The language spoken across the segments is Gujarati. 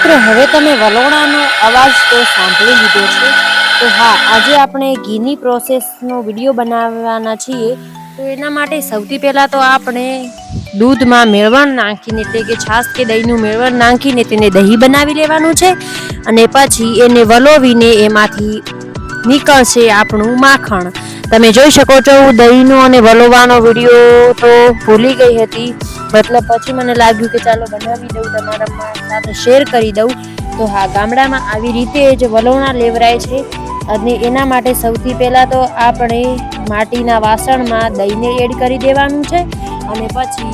મિત્રો હવે તમે વલોણાનો અવાજ તો સાંભળી લીધો છે। તો હા, આજે આપણે ઘીની પ્રોસેસનો વિડીયો બનાવવાના છીએ। તો એના માટે સૌથી પહેલા તો આપણે દૂધમાં મેળવણ નાખીને એટલે કે છાશ કે દહીંનું મેળવણ નાખીને તેને દહીં બનાવી લેવાનું છે અને પછી એને વલોવીને એમાંથી નીકળશે આપણું માખણ। તમે જોઈ શકો છો હું દહીંનો અને વલોવાનો વિડીયો તો ભૂલી ગઈ હતી, મતલબ પછી મને લાગ્યું કે ચાલો બનાવી દઉં, તમારા સાથે શેર કરી દઉં। તો હા, ગામડામાં આવી રીતે જ વલોણા લેવરાય છે અને એના માટે સૌથી પહેલા તો આપણે માટીના વાસણમાં દહીંને એડ કરી દેવાનું છે અને પછી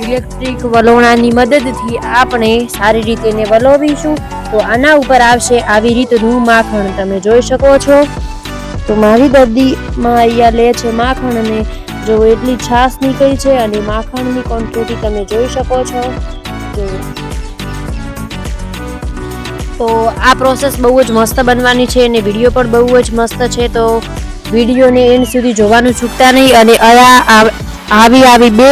ઇલેક્ટ્રિક વલોણાની મદદથી આપણે સારી રીતે એને વલોવીશું। તો આના ઉપર આવશે આવી રીતનું માખણ, તમે જોઈ શકો છો। તો મારી દર્દીમાં અહીંયા લે છે માખણ અને જો એટલી છાશ નીકળી છે અને માખણની ક્વોન્ટિટી તમે જોઈ શકો છો। તો આ પ્રોસેસ બહુ જ મસ્ત બનવાની છે અને વિડીયો પણ બહુ જ મસ્ત છે। તો વિડીયોને એન્ડ સુધી જોવાનું ચૂકતા નહીં। અને આવી બે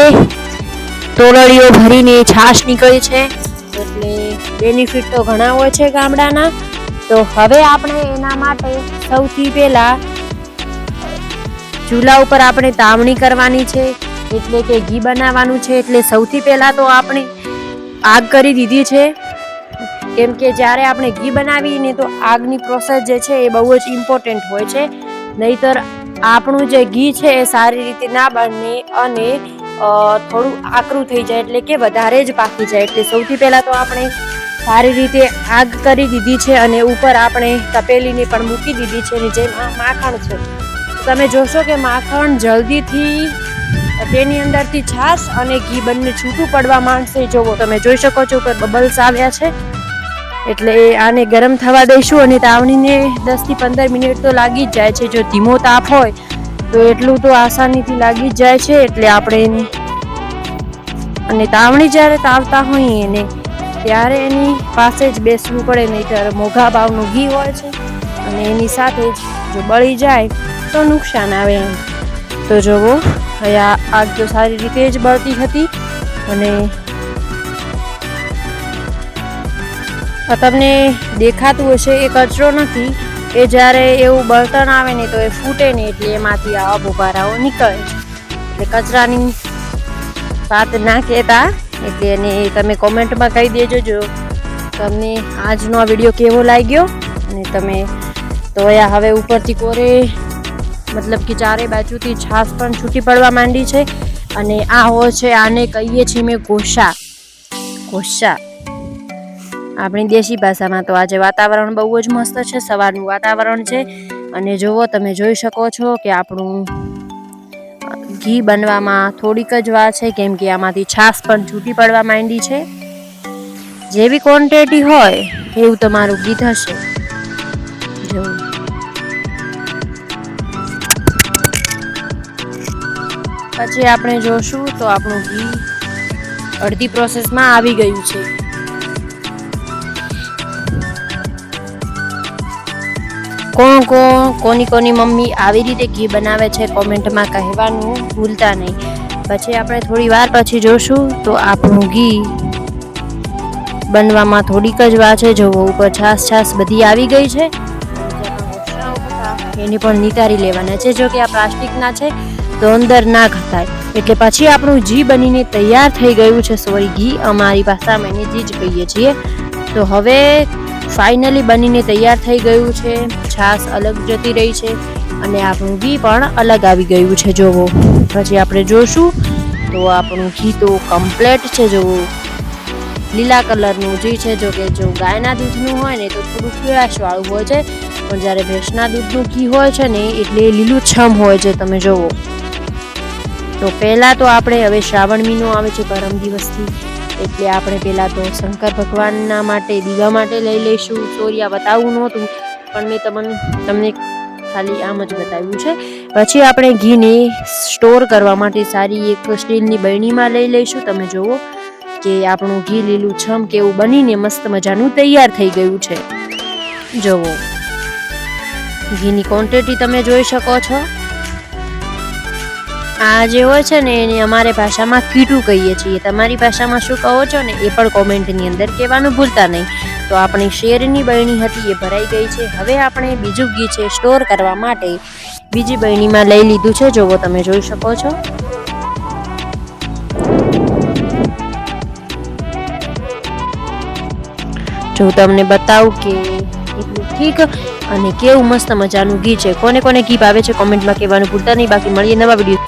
તોરડીઓ ભરીને છાશ નીકળી છે, એટલે બેનિફિટ તો ઘણા હોય છે ગામડાના। તો હવે આપણે એના માટે સૌથી પહેલા ચૂલા ઉપર આપણે તાવણી કરવાની છે, એટલે કે ઘી બનાવવાનું છે। એટલે સૌથી પહેલા તો આપણે આગ કરી દીધી છે, કેમ કે જ્યારે આપણે ઘી બનાવીને તો આગની પ્રોસેસ જે છે એ બહુ જ ઇમ્પોર્ટન્ટ હોય છે, નહીતર આપણું જે ઘી છે એ સારી રીતે ના બને અને થોડું આકરું થઈ જાય, એટલે કે વધારે જ પાકી જાય। એટલે સૌથી પહેલા તો આપણે સારી રીતે આગ કરી દીધી છે અને ઉપર આપણે તપેલીને પણ મૂકી દીધી છે, અને જેમાં માખણ છે તમે જોશો કે માખણ જલ્દીથી તેની અંદરથી છાશ અને ઘી બંને છૂટું પડવા માંડશે। જોવો તમે જોઈ શકો છો ઉપર બબલ્સ આવ્યા છે, એટલે આને ગરમ થવા દઈશું અને તાવણીને 10 થી 15 મિનિટ તો લાગી જ જાય છે। જો ધીમો તાપ હોય તો એટલું તો આસાનીથી લાગી જ જાય છે, એટલે આપણે એને અને તાવણી જ્યારે તાવતા હોઈએ ને ત્યારે એની પાસે જ બેસવું પડે, નહીંતર મોઘા ભાવનું ઘી હોય છે અને એની સાથે જ જો બળી જાય તો નુકસાન આવે એમ। તો જોવો અહીંયા આગ તો સારી રીતે જ બળતી હતી અને તમને દેખાતું હશે એ કચરો નથી, એ જ્યારે એવું બળતણ આવે ને તો એ ફૂટે ને એટલે એમાંથી આવા ભોપારાઓ નીકળે છે, એટલે કચરાની વાત ના કહેતા। એટલે એને તમે કોમેન્ટમાં કહી દેજો જો તમને આજનો આ વિડીયો કેવો લાગ્યો। અને તમે તો અહીંયા હવે ઉપરથી કોરે મતલબ કે ચારે બાજુથી છાશ પણ છૂટી પડવા માંડી છે અને આ હોય છે, આને કહીએ છીએ મેં ગોશા આપણી દેશી ભાષામાં। તો આજે વાતાવરણ બહુ જ મસ્ત છે, સવારનું વાતાવરણ છે અને જુઓ તમે જોઈ શકો છો કે આપણું ઘી બનવામાં થોડીક જ વાર છે, કેમ કે આમાંથી છાશ પણ છૂટી પડવા માંડી છે। જેવી ક્વોન્ટિટી હોય એવું તમારું ઘી થશે। જો પછી આપણે જોશું તો આપણું ઘી અડધી પ્રોસેસમાં આવી ગયું છે। કોની મમ્મી આવી રીતે ઘી બનાવે છે કોમેન્ટમાં કહેવાનું ભૂલતા નહીં। પછી આપણે થોડી વાર પછી જોશું તો આપણું ઘી બનવામાં થોડીક જ વાર છે। જો ઉપર છાશ બધી આવી ગઈ છે, એને પણ નિતારી લેવાના છે। જો કે આ પ્લાસ્ટિકના છે તો અંદર ના ઘટાય, એટલે પછી આપણું ઘી બનીને તૈયાર થઈ ગયું છે। ઘી અમારી ભાષામાં એને ઘી જ કહીએ છીએ। તો હવે ફાઇનલી બનીને તૈયાર થઈ ગયું છે, છાશ અલગ જતી રહી છે અને આપણું ઘી પણ અલગ આવી ગયું છે। જોવો પછી આપણે જોશું તો આપણું ઘી તો કમ્પ્લીટ છે। જોવો લીલા કલરનું ઘી છે, જો કે જો ગાયના દૂધનું હોય ને તો થોડું પીળાશવાળું હોય છે, પણ જ્યારે ભેંસના દૂધનું ઘી હોય છે ને એટલે લીલું છમ હોય છે, તમે જોવો। તો પહેલાં તો આપણે હવે શ્રાવણ મહિનો આવે છે પરમ દિવસથી, એટલે આપણે પહેલાં તો શંકર ભગવાનના માટે દીવા માટે લઈ લઈશું। સોરી, આ બતાવવું નહોતું પણ મેં તમને ખાલી આમ જ બતાવ્યું છે। પછી આપણે ઘીને સ્ટોર કરવા માટે સારી એક સ્ટીલની બરણીમાં લઈ લઈશું। તમે જુઓ કે આપણું ઘી લીલું છમ કેવું બનીને મસ્ત મજાનું તૈયાર થઈ ગયું છે। જુઓ ઘીની ક્વોન્ટિટી તમે જોઈ શકો છો। આ જે હોય છે ને એને અમારી ભાષામાં કીટું કહીએ છીએ, તમારી ભાષામાં શું કહો છો ને એ પણ કોમેન્ટની અંદર કહેવાનું ભૂલતા નહીં। તો આપણી શેરની બરણી હતી એ ભરાઈ ગઈ છે. હવે આપણે બીજું ઘી છે સ્ટોર કરવા માટે બીજી બરણીમાં લઈ લીધું છે. જોવો તમે જોઈ શકો છો. જો તમને બતાવું કે એટલું ઠીક અને કેવું મસ્ત મજાનું ઘી છે. કોને કોને ઘી ભાવે છે કોમેન્ટમાં કહેવાનું ભૂલતા નહીં. બાકી મળીએ નવા વિડીયો.